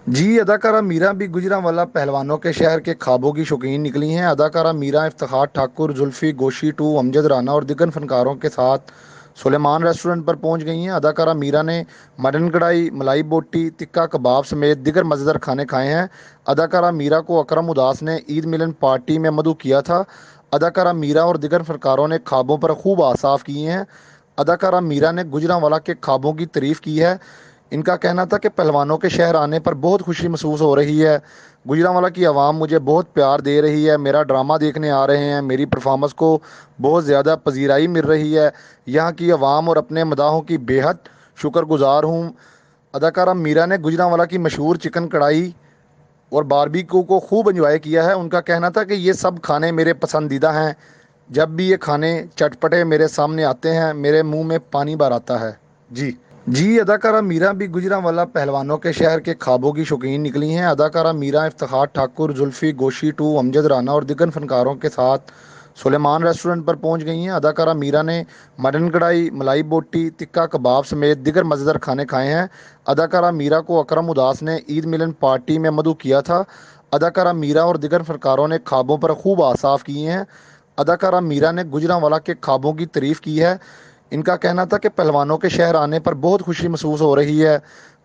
जी, अदाकारा मीरा भी गुजरांवाला पहलवानों के शहर के ख्वाबों की शौकीन निकली हैं। अदाकारा मीरा इफ्तिखार ठाकुर, जुल्फी, गोशी टू, अमजद राना और दिग्गज फनकारों के साथ सुलेमान रेस्टोरेंट पर पहुंच गई हैं। अदाकारा मीरा ने मटन कढ़ाई, मलाई बोटी, टिक्का कबाब समेत दीगर मज़ेदार खाने खाए हैं। अदाकारा मीरा को अकरम उदास ने ईद मिलन पार्टी में मदऊ किया था। अदाकारा मीरा और दिगर फनकारों ने ख्वाबों पर खूब आसाफ किए हैं। अदाकारा मीरा ने गुजरांवाला के ख्वाबों की तारीफ की है। इनका कहना था कि पहलवानों के शहर आने पर बहुत खुशी महसूस हो रही है। गुजरांवाला की आवाम मुझे बहुत प्यार दे रही है, मेरा ड्रामा देखने आ रहे हैं, मेरी परफॉर्मेंस को बहुत ज़्यादा पजीराई मिल रही है। यहाँ की आवाम और अपने मदाहों की बेहद शुक्रगुजार हूँ। अदाकारा मीरा ने गुजरांवाला की मशहूर चिकन कढ़ाई और बारबेक्यू को खूब एंजॉय किया है। उनका कहना था कि ये सब खाने मेरे पसंदीदा हैं। जब भी ये खाने चटपटे मेरे सामने आते हैं, मेरे मुंह में पानी भर आता है। जी, अदाकारा मीरा भी गुजरांवाला पहलवानों के शहर के ख्वाबों की शौकीन निकली हैं। अदाकारा मीरा इफ्तिखार ठाकुर, जुल्फी, गोशी टू, अमजद राना और दिग्गज फनकारों के साथ सुलेमान रेस्टोरेंट पर पहुंच गई हैं। अदाकारा मीरा ने मटन कढ़ाई, मलाई बोटी, टिक्का कबाब समेत दीगर मज़ेदार खाने खाए हैं। अदाकारा मीरा को अकरम उदास ने ईद मिलन पार्टी में मदऊ किया था। अदाकारा मीरा और दिगर फनकारों ने ख्वाबों पर खूब आसाफ किए हैं। अदाकारा मीरा ने गुजरांवाला के ख्वाबों की तारीफ की है। इनका कहना था कि पहलवानों के शहर आने पर बहुत खुशी महसूस हो रही है।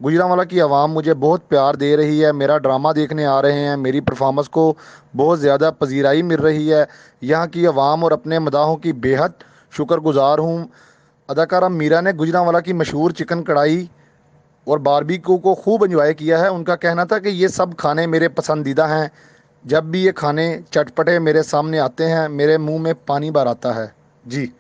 गुजरांवाला की आवाम मुझे बहुत प्यार दे रही है, मेरा ड्रामा देखने आ रहे हैं, मेरी परफॉर्मेंस को बहुत ज़्यादा पजीराई मिल रही है। यहाँ की आवाम और अपने मदाहों की बेहद शुक्रगुजार हूँ। अदाकारा मीरा ने गुजरांवाला की मशहूर चिकन कढ़ाई और बारबेक्यू को खूब एंजॉय किया है। उनका कहना था कि ये सब खाने मेरे पसंदीदा हैं। जब भी ये खाने चटपटे मेरे सामने आते हैं, मेरे मुंह में पानी भर आता है। जी।